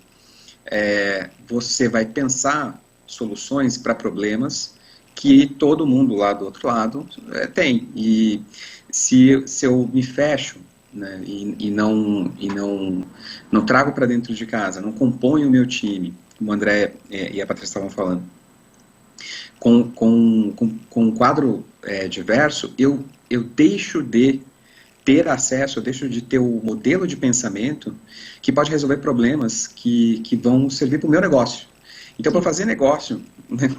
você vai pensar soluções para problemas que todo mundo lá do outro lado tem. E se eu me fecho, né, e não trago para dentro de casa, não componho o meu time, como o André e a Patrícia estavam falando, com um quadro diverso, eu deixo de ter acesso, eu deixo de ter o modelo de pensamento que pode resolver problemas que vão servir para o meu negócio. Então, para fazer negócio,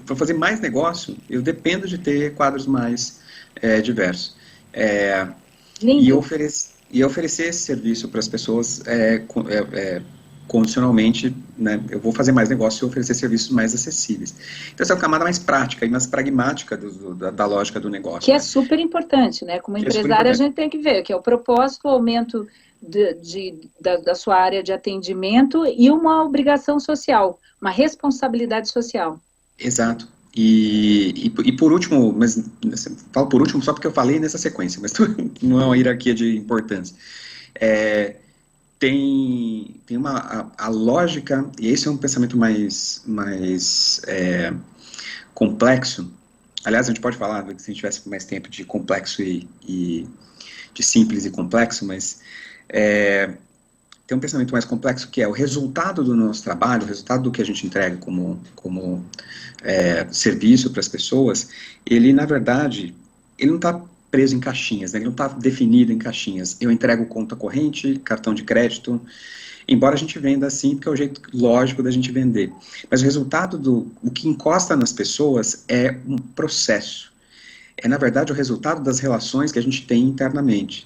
para fazer mais negócio, eu dependo de ter quadros mais diversos. E oferecer esse serviço para as pessoas condicionalmente, né, eu vou fazer mais negócio e oferecer serviços mais acessíveis. Então, essa é uma camada mais prática e mais pragmática da lógica do negócio. Que é super importante, né? Como empresário, a gente tem que ver que é o propósito, o aumento da sua área de atendimento e uma obrigação social, uma responsabilidade social. Exato. E por último, mas falo por último só porque eu falei nessa sequência, mas não é uma hierarquia de importância. Tem a lógica, e esse é um pensamento mais complexo. Aliás, a gente pode falar, se a gente tivesse mais tempo, de complexo e de simples e complexo, mas tem um pensamento mais complexo que é o resultado do nosso trabalho, o resultado do que a gente entrega como serviço para as pessoas, ele, na verdade, ele não está preso em caixinhas, né? Ele não está definido em caixinhas. Eu entrego conta corrente, cartão de crédito, embora a gente venda assim, porque é o jeito lógico da gente vender. Mas o resultado o que encosta nas pessoas é um processo. É, na verdade, o resultado das relações que a gente tem internamente.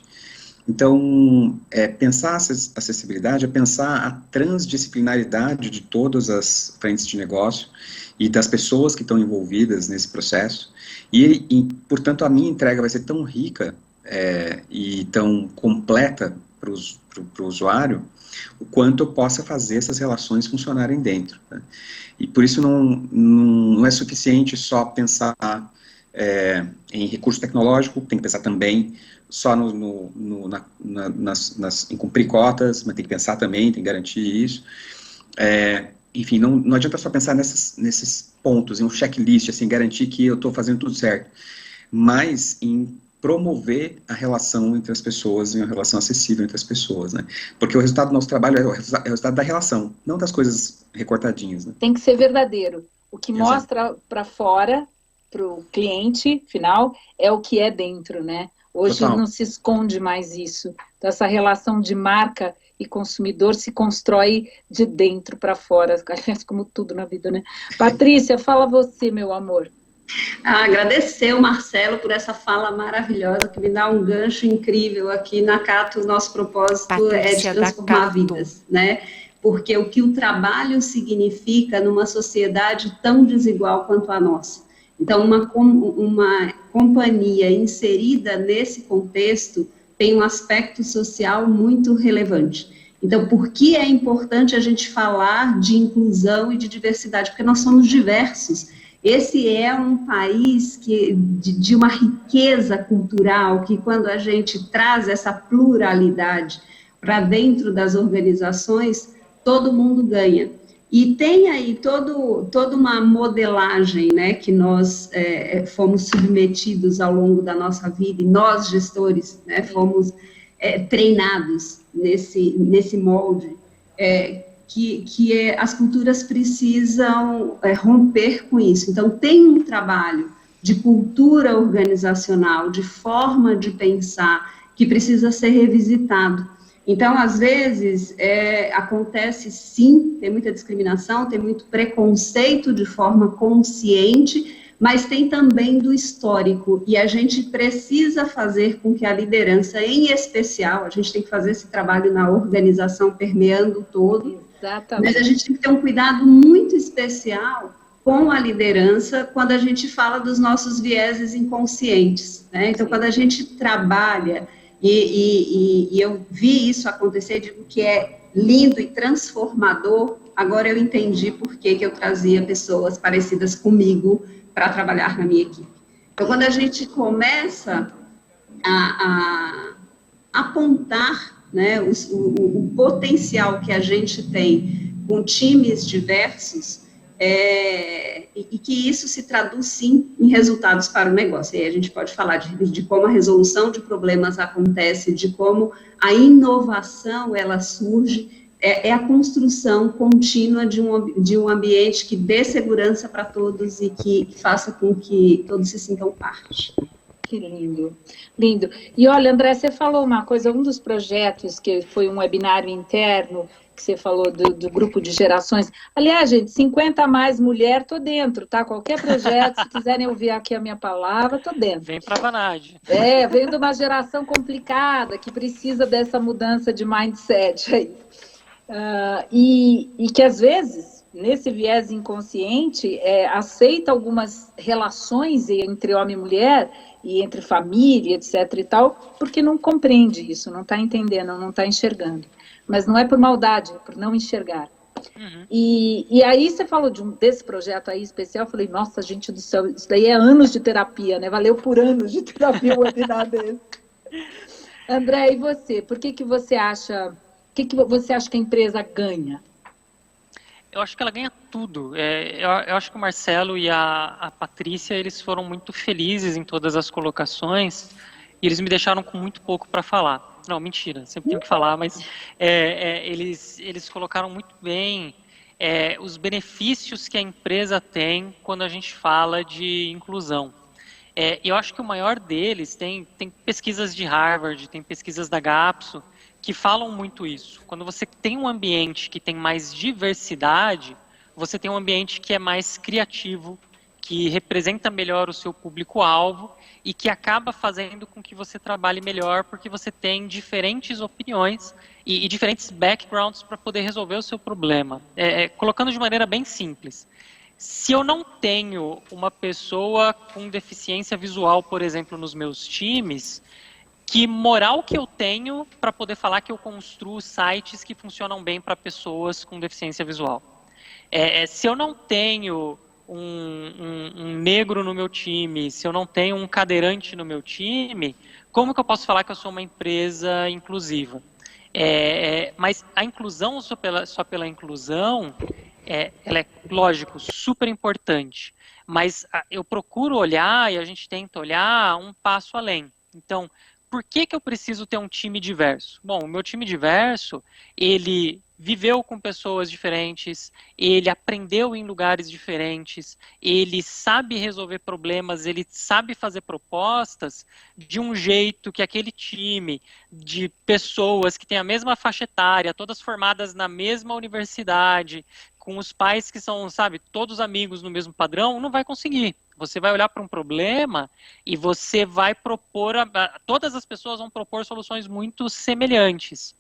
Então, pensar a acessibilidade é pensar a transdisciplinaridade de todas as frentes de negócio e das pessoas que estão envolvidas nesse processo. E, portanto, a minha entrega vai ser tão rica e tão completa para o usuário, o quanto eu possa fazer essas relações funcionarem dentro, né? E por isso não é suficiente só pensar em recurso tecnológico, tem que pensar também só em cumprir cotas, mas tem que pensar também, tem que garantir isso. Enfim, não adianta só pensar nesses pontos, em um checklist, assim, garantir que eu estou fazendo tudo certo, mas em promover a relação entre as pessoas, em uma relação acessível entre as pessoas, né? Porque o resultado do nosso trabalho é o resultado da relação, não das coisas recortadinhas, né? Tem que ser verdadeiro. O que mostra para fora, para o cliente final, é o que é dentro, né? Hoje não se esconde mais isso. Então, essa relação de marca e consumidor se constrói de dentro para fora, aliás, como tudo na vida, né? Patrícia, fala você, meu amor. Agradecer o Marcelo por essa fala maravilhosa, que me dá um gancho incrível aqui na Cato. O nosso propósito Patrícia é de transformar vidas, né? Porque o que o trabalho significa numa sociedade tão desigual quanto a nossa. Então, uma companhia inserida nesse contexto tem um aspecto social muito relevante. Então, por que é importante a gente falar de inclusão e de diversidade? Porque nós somos diversos. Esse é um país de uma riqueza cultural, que quando a gente traz essa pluralidade para dentro das organizações, todo mundo ganha. E tem aí toda uma modelagem, né, que nós fomos submetidos ao longo da nossa vida, e nós, gestores, né, fomos treinados nesse molde, que as culturas precisam romper com isso. Então, tem um trabalho de cultura organizacional, de forma de pensar, que precisa ser revisitado. Então, às vezes, acontece sim, tem muita discriminação, tem muito preconceito de forma consciente, mas tem também do histórico, e a gente precisa fazer com que a liderança, em especial, a gente tem que fazer esse trabalho na organização, permeando o todo. Exatamente. Mas a gente tem que ter um cuidado muito especial com a liderança quando a gente fala dos nossos vieses inconscientes, né? Então, quando a gente trabalha, e eu vi isso acontecer, digo que é lindo e transformador, agora eu entendi por que eu trazia pessoas parecidas comigo para trabalhar na minha equipe. Então, quando a gente começa a apontar, né, o potencial que a gente tem com times diversos, e que isso se traduz, sim, em resultados para o negócio. E aí a gente pode falar de como a resolução de problemas acontece, de como a inovação, ela surge, a construção contínua de um ambiente que dê segurança para todos e que faça com que todos se sintam parte. Que lindo, lindo. E olha, André, você falou uma coisa, um dos projetos que foi um webinário interno, que você falou do grupo de gerações. Aliás, gente, 50 a mais mulher, tô dentro, tá? Qualquer projeto, se quiserem ouvir aqui a minha palavra, tô dentro. Vem para a Vanade. Vem de uma geração complicada, que precisa dessa mudança de mindset aí. E que, às vezes, nesse viés inconsciente, aceita algumas relações entre homem e mulher, e entre família, etc. e tal, porque não compreende isso, não está entendendo, não está enxergando. Mas não é por maldade, é por não enxergar. Uhum. E aí você falou desse projeto aí especial, eu falei, nossa, gente do céu, isso daí é anos de terapia, né? Valeu por anos de terapia o webinar desse. André, e você? Por que você acha... O que você acha que a empresa ganha? Eu acho que ela ganha tudo. Eu acho que o Marcelo e a Patrícia, eles foram muito felizes em todas as colocações e eles me deixaram com muito pouco para falar. Não, mentira, sempre tenho que falar, mas eles colocaram muito bem os benefícios que a empresa tem quando a gente fala de inclusão. Eu acho que o maior deles, tem pesquisas de Harvard, tem pesquisas da Gapso, que falam muito isso. Quando você tem um ambiente que tem mais diversidade, você tem um ambiente que é mais criativo, que representa melhor o seu público-alvo e que acaba fazendo com que você trabalhe melhor, porque você tem diferentes opiniões e diferentes backgrounds para poder resolver o seu problema. Colocando de maneira bem simples. Se eu não tenho uma pessoa com deficiência visual, por exemplo, nos meus times, que moral que eu tenho para poder falar que eu construo sites que funcionam bem para pessoas com deficiência visual? Se eu não tenho um negro no meu time, se eu não tenho um cadeirante no meu time, como que eu posso falar que eu sou uma empresa inclusiva? Mas a inclusão só pela inclusão, ela é, lógico, super importante. Mas eu procuro olhar, e a gente tenta olhar um passo além. Então, por que eu preciso ter um time diverso? Bom, o meu time diverso, ele viveu com pessoas diferentes, ele aprendeu em lugares diferentes, ele sabe resolver problemas, ele sabe fazer propostas de um jeito que aquele time de pessoas que têm a mesma faixa etária, todas formadas na mesma universidade, com os pais que são, sabe, todos amigos no mesmo padrão, não vai conseguir. Você vai olhar para um problema e você vai propor, todas as pessoas vão propor soluções muito semelhantes.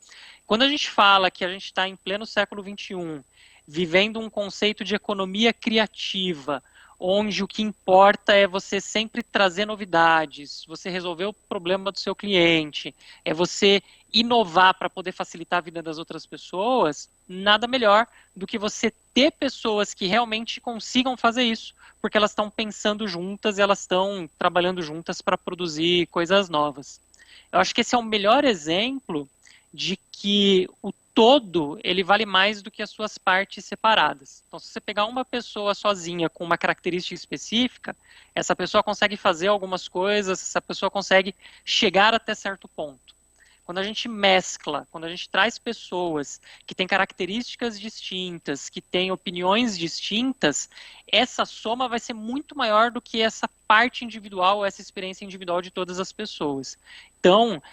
Quando a gente fala que a gente está em pleno século XXI, vivendo um conceito de economia criativa, onde o que importa é você sempre trazer novidades, você resolver o problema do seu cliente, é você inovar para poder facilitar a vida das outras pessoas, nada melhor do que você ter pessoas que realmente consigam fazer isso, porque elas estão pensando juntas e elas estão trabalhando juntas para produzir coisas novas. Eu acho que esse é o melhor exemplo de que o todo, ele vale mais do que as suas partes separadas. Então, se você pegar uma pessoa sozinha com uma característica específica, essa pessoa consegue fazer algumas coisas, essa pessoa consegue chegar até certo ponto. Quando a gente mescla, quando a gente traz pessoas que têm características distintas, que têm opiniões distintas, essa soma vai ser muito maior do que essa parte individual, essa experiência individual de todas as pessoas. Então,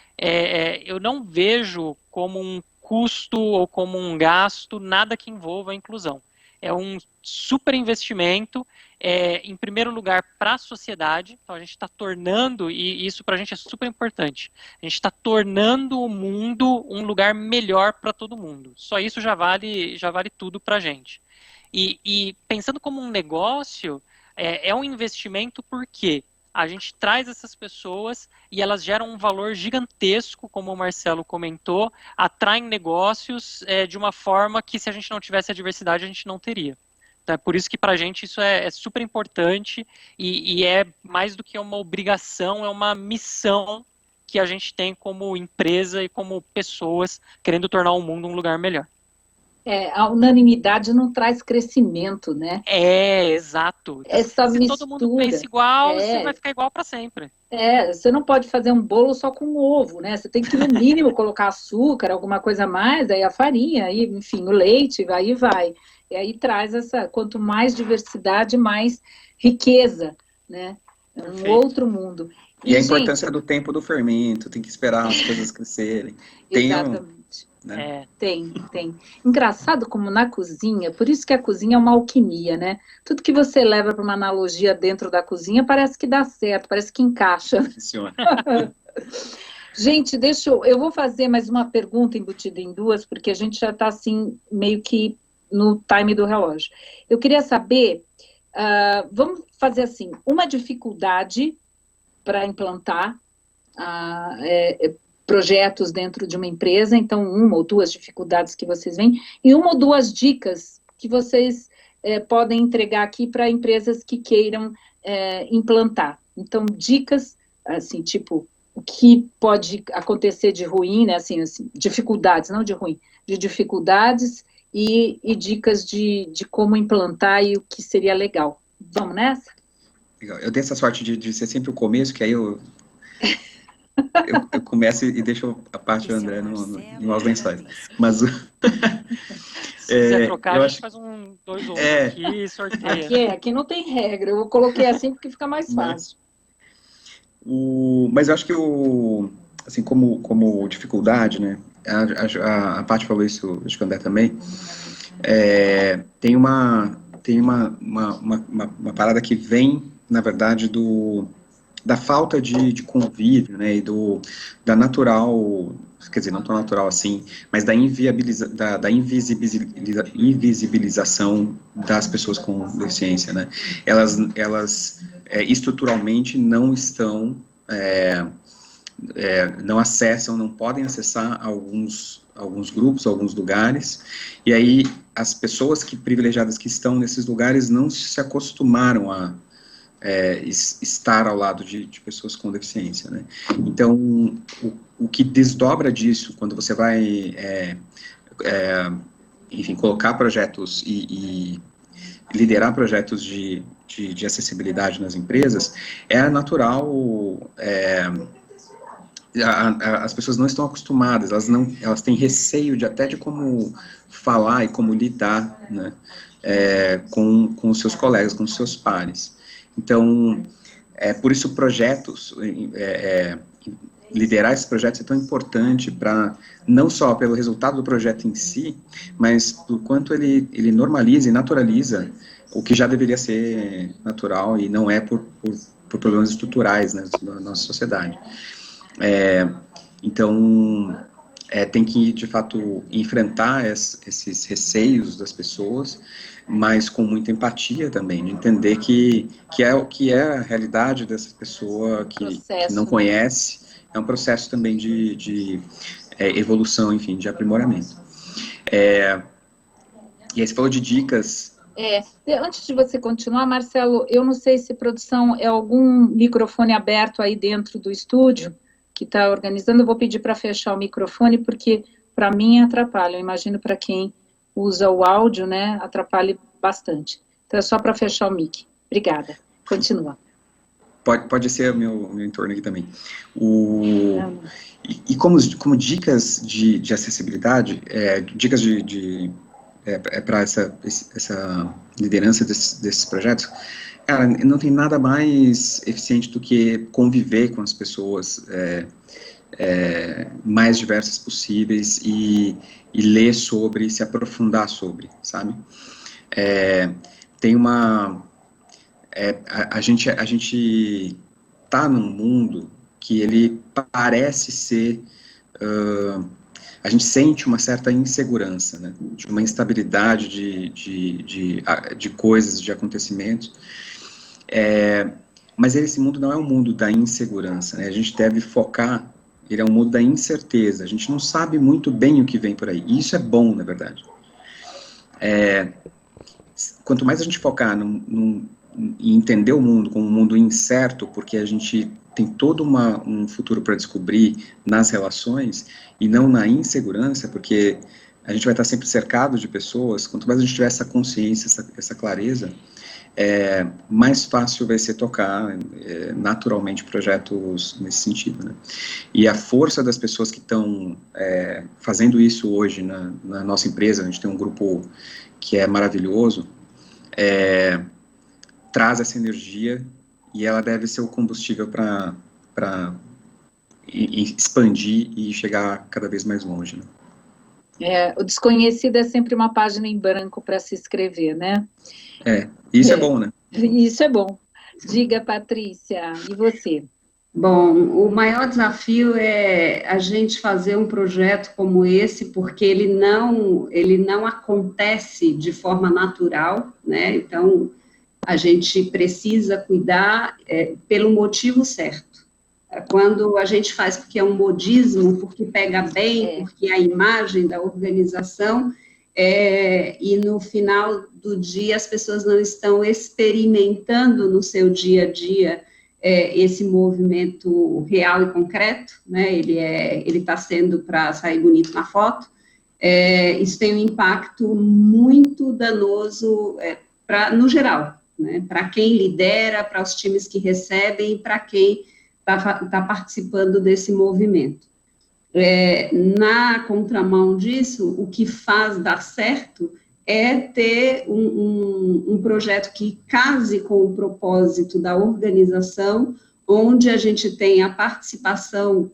eu não vejo como um custo ou como um gasto, nada que envolva a inclusão. É um super investimento, em primeiro lugar, para a sociedade. Então, a gente está tornando, e isso para a gente é super importante, a gente está tornando o mundo um lugar melhor para todo mundo. Só isso já vale tudo para a gente. E pensando como um negócio, é um investimento porque a gente traz essas pessoas e elas geram um valor gigantesco, como o Marcelo comentou, atraem negócios de uma forma que, se a gente não tivesse a diversidade, a gente não teria. Então, é por isso que para a gente isso é super importante e é mais do que uma obrigação, é uma missão que a gente tem como empresa e como pessoas querendo tornar o mundo um lugar melhor. A unanimidade não traz crescimento, né? Exato. Essa Se mistura. todo mundo pensa igual, você vai ficar igual para sempre. Você não pode fazer um bolo só com ovo, né? Você tem que, no mínimo, colocar açúcar, alguma coisa a mais, aí a farinha, aí, enfim, o leite, aí vai. E aí traz quanto mais diversidade, mais riqueza, né? É um outro mundo. E a importância do tempo do fermento, tem que esperar as coisas crescerem. Exatamente. Né? Tem. Engraçado como na cozinha, por isso que a cozinha é uma alquimia, né? Tudo que você leva para uma analogia dentro da cozinha parece que dá certo, parece que encaixa. Funciona. Gente, eu vou fazer mais uma pergunta embutida em duas, porque a gente já está assim, meio que no time do relógio. Eu queria saber, vamos fazer assim, uma dificuldade para implantar projetos dentro de uma empresa, então uma ou duas dificuldades que vocês veem, e uma ou duas dicas que vocês podem entregar aqui para empresas que queiram implantar. Então, dicas, assim, tipo, o que pode acontecer de ruim, né, assim, dificuldades, não de ruim, de dificuldades e dicas de como implantar e o que seria legal. Vamos nessa? Legal. Eu dei essa sorte de ser sempre o começo, que aí eu começo e deixo a parte do André nos lençóis. Mas se quiser trocar, a gente acho... faz 2 ou 1 aqui e sorteia. Aqui não tem regra, eu coloquei assim porque fica mais fácil. Mas eu acho que assim, como dificuldade, né, a Paty falou isso, acho que o André também, tem uma parada que vem, na verdade, da falta de convívio, né, e da natural, quer dizer, não tão natural assim, mas da invisibilização das pessoas com deficiência, né. Elas estruturalmente não estão, não acessam, não podem acessar alguns grupos, alguns lugares, e aí as pessoas privilegiadas que estão nesses lugares não se acostumaram a estar ao lado de pessoas com deficiência, né? Então, o que desdobra disso, quando você vai, enfim, colocar projetos e liderar projetos de acessibilidade nas empresas, é natural, as pessoas não estão acostumadas, elas têm receio até de como falar e como lidar, né, com os seus colegas, com os seus pares. Então, por isso projetos, liderar esses projetos é tão importante para, não só pelo resultado do projeto em si, mas por quanto ele normaliza e naturaliza o que já deveria ser natural e não é por problemas estruturais, né, na nossa sociedade. Então, tem que, de fato, enfrentar esses receios das pessoas, mas com muita empatia também, de entender que é a realidade dessa pessoa que não conhece, é um processo também de evolução, enfim, de aprimoramento. E aí você falou de dicas. Antes de você continuar, Marcelo, eu não sei se produção é algum microfone aberto aí dentro do estúdio que está organizando, eu vou pedir para fechar o microfone, porque para mim atrapalha, eu imagino para quem usa o áudio, né, atrapalha bastante. Então é só para fechar o mic. Obrigada. Continua. Pode ser o meu entorno aqui também. E como dicas de acessibilidade, dicas para essa liderança desses projetos, cara, não tem nada mais eficiente do que conviver com as pessoas mais diversas possíveis e ler sobre, se aprofundar sobre, sabe? Tem a gente tá num mundo que ele parece ser, a gente sente uma certa insegurança, né, de uma instabilidade de coisas, de acontecimentos, mas esse mundo não é um mundo da insegurança, né, a gente deve focar, ele é um mundo da incerteza, a gente não sabe muito bem o que vem por aí, e isso é bom, na verdade. Quanto mais a gente focar e entender o mundo como um mundo incerto, porque a gente tem todo um futuro para descobrir nas relações, e não na insegurança, porque a gente vai estar sempre cercado de pessoas, quanto mais a gente tiver essa consciência, essa clareza, mais fácil vai ser tocar naturalmente projetos nesse sentido, né? E a força das pessoas que estão fazendo isso hoje na nossa empresa, a gente tem um grupo que é maravilhoso, traz essa energia e ela deve ser o combustível para expandir e chegar cada vez mais longe, né? O desconhecido é sempre uma página em branco para se escrever, né? Isso é bom, né? Isso é bom. Diga, Patrícia, e você? Bom, o maior desafio é a gente fazer um projeto como esse, porque ele não acontece de forma natural, né? Então, a gente precisa cuidar pelo motivo certo. Quando a gente faz porque é um modismo, porque pega bem, porque é a imagem da organização, e no final do dia as pessoas não estão experimentando no seu dia a dia esse movimento real e concreto, né? Ele está sendo para sair bonito na foto. Isso tem um impacto muito danoso no geral, né? Para quem lidera, para os times que recebem, para quem está participando desse movimento. Na contramão disso, o que faz dar certo é ter um projeto que case com o propósito da organização, onde a gente tem a participação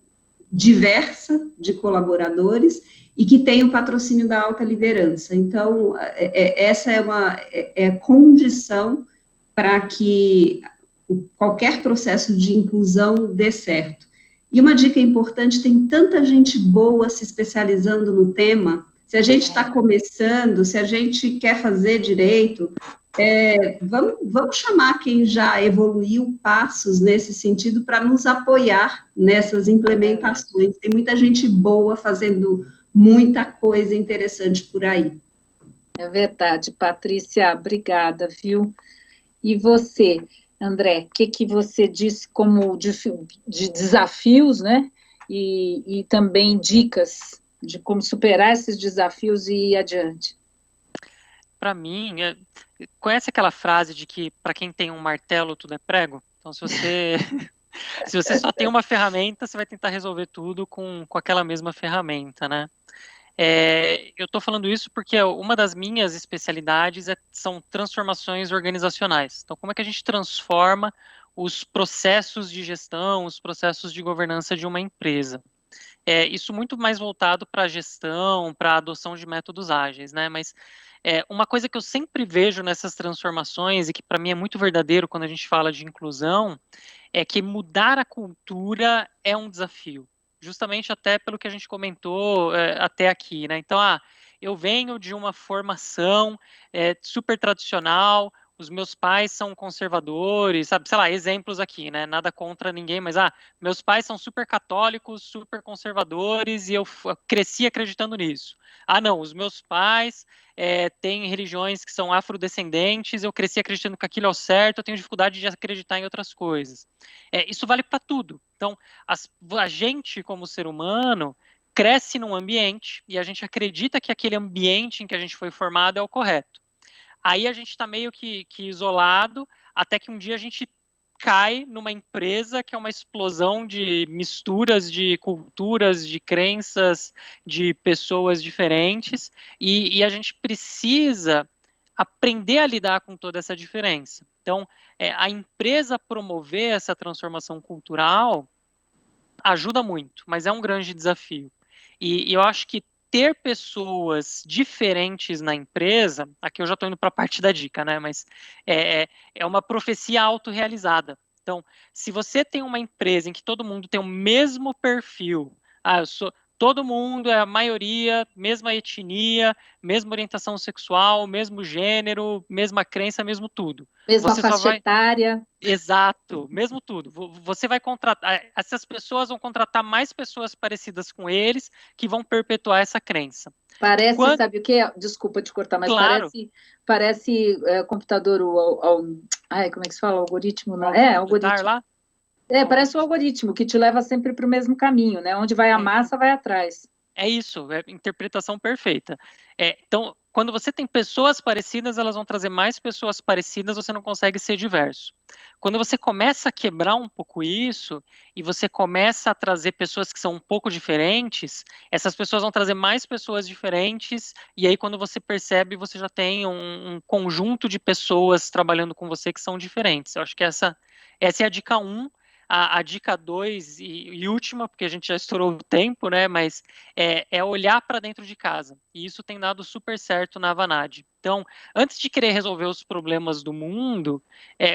diversa de colaboradores e que tem o patrocínio da alta liderança. Então, essa é condição para que qualquer processo de inclusão dê certo. E uma dica importante, tem tanta gente boa se especializando no tema, se a gente está começando, se a gente quer fazer direito, vamos chamar quem já evoluiu passos nesse sentido para nos apoiar nessas implementações. Tem muita gente boa fazendo muita coisa interessante por aí. É verdade, Patrícia, obrigada, viu? E você, André, o que você disse como de desafios, né? E também dicas de como superar esses desafios e ir adiante? Para mim, conhece aquela frase de que para quem tem um martelo tudo é prego? Então, se você só tem uma ferramenta, você vai tentar resolver tudo com aquela mesma ferramenta, né? Eu estou falando isso porque uma das minhas especialidades são transformações organizacionais. Então, como é que a gente transforma os processos de gestão, os processos de governança de uma empresa? Isso muito mais voltado para a gestão, para a adoção de métodos ágeis, né? Mas uma coisa que eu sempre vejo nessas transformações e que para mim é muito verdadeiro quando a gente fala de inclusão é que mudar a cultura é um desafio. Justamente até pelo que a gente comentou até aqui, né? Então, eu venho de uma formação super tradicional, os meus pais são conservadores, sabe? Sei lá, exemplos aqui, né? Nada contra ninguém, mas meus pais são super católicos, super conservadores e eu cresci acreditando nisso. Não, os meus pais têm religiões que são afrodescendentes, eu cresci acreditando que aquilo é o certo, eu tenho dificuldade de acreditar em outras coisas. Isso vale para tudo. Então, a gente, como ser humano, cresce num ambiente e a gente acredita que aquele ambiente em que a gente foi formado é o correto. Aí a gente está meio que isolado, até que um dia a gente cai numa empresa que é uma explosão de misturas de culturas, de crenças, de pessoas diferentes, e a gente precisa aprender a lidar com toda essa diferença. Então, a empresa promover essa transformação cultural ajuda muito, mas é um grande desafio. E eu acho que ter pessoas diferentes na empresa, aqui eu já estou indo para a parte da dica, né? Mas é uma profecia autorrealizada. Então, se você tem uma empresa em que todo mundo tem o mesmo perfil, todo mundo é a maioria, mesma etnia, mesma orientação sexual, mesmo gênero, mesma crença, mesmo tudo. Mesma faixa etária. Exato, mesmo tudo. Você vai contratar, essas pessoas vão contratar mais pessoas parecidas com eles que vão perpetuar essa crença. Parece, sabe o que? Desculpa te cortar, mas claro. parece computador, como é que se fala? Algoritmo, não? Algoritmo. Lá? Parece um algoritmo que te leva sempre para o mesmo caminho, né? Onde vai a massa, vai atrás. É isso, é interpretação perfeita. Então, quando você tem pessoas parecidas, elas vão trazer mais pessoas parecidas, você não consegue ser diverso. Quando você começa a quebrar um pouco isso, e você começa a trazer pessoas que são um pouco diferentes, essas pessoas vão trazer mais pessoas diferentes, e aí quando você percebe, você já tem um conjunto de pessoas trabalhando com você que são diferentes. Eu acho que essa é a dica 1. A dica 2 e última, porque a gente já estourou o tempo, né? Mas é olhar para dentro de casa. E isso tem dado super certo na Avanade. Então, antes de querer resolver os problemas do mundo,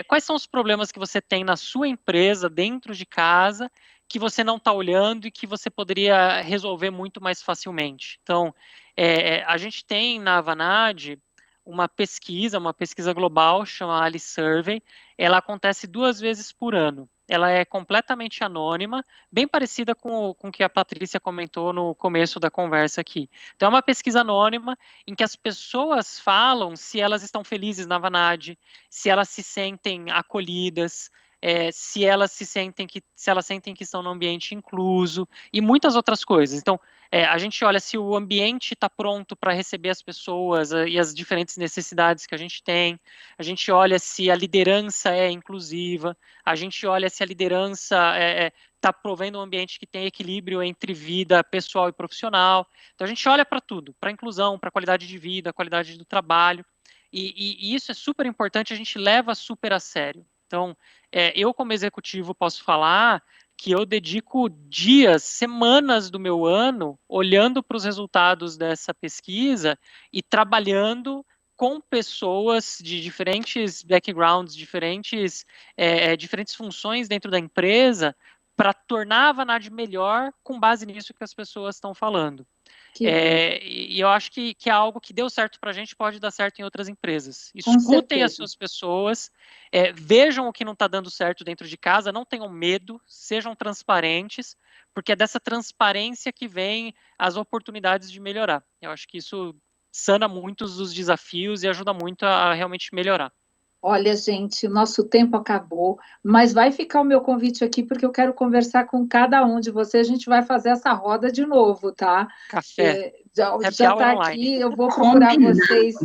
quais são os problemas que você tem na sua empresa, dentro de casa, que você não está olhando e que você poderia resolver muito mais facilmente? Então, a gente tem na Avanade uma pesquisa global, chama Alice Survey. Ela acontece 2 vezes por ano. Ela é completamente anônima, bem parecida com o que a Patrícia comentou no começo da conversa aqui. Então, é uma pesquisa anônima em que as pessoas falam se elas estão felizes na Avanade, se elas se sentem acolhidas, se elas sentem que estão no ambiente incluso e muitas outras coisas. Então, a gente olha se o ambiente está pronto para receber as pessoas e as diferentes necessidades que a gente tem. A gente olha se a liderança é inclusiva. A gente olha se a liderança está provendo um ambiente que tem equilíbrio entre vida pessoal e profissional. Então, a gente olha para tudo, para a inclusão, para a qualidade de vida, a qualidade do trabalho. E isso é super importante, a gente leva super a sério. Então, eu como executivo posso falar que eu dedico dias, semanas do meu ano olhando para os resultados dessa pesquisa e trabalhando com pessoas de diferentes backgrounds, diferentes funções dentro da empresa para tornar a Avanade melhor com base nisso que as pessoas estão falando. E eu acho que é algo que deu certo para a gente, pode dar certo em outras empresas. Escutem as suas pessoas, vejam o que não está dando certo dentro de casa, não tenham medo, sejam transparentes, porque é dessa transparência que vem as oportunidades de melhorar. Eu acho que isso sana muitos dos desafios e ajuda muito a realmente melhorar. Olha, gente, o nosso tempo acabou, mas vai ficar o meu convite aqui, porque eu quero conversar com cada um de vocês. A gente vai fazer essa roda de novo, tá? Café. Já está aqui, eu vou procurar vocês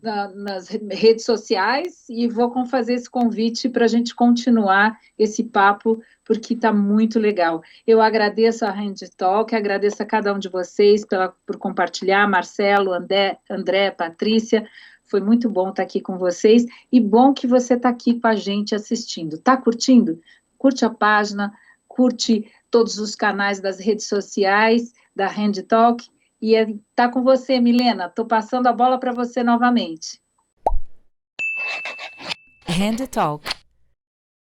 nas redes sociais e vou fazer esse convite para a gente continuar esse papo, porque está muito legal. Eu agradeço a Hand Talk, agradeço a cada um de vocês por compartilhar, Marcelo, André, Patrícia. Foi muito bom estar aqui com vocês e bom que você está aqui com a gente assistindo. Está curtindo? Curte a página, curte todos os canais das redes sociais da Hand Talk e está com você, Milena. Estou passando a bola para você novamente. Hand Talk.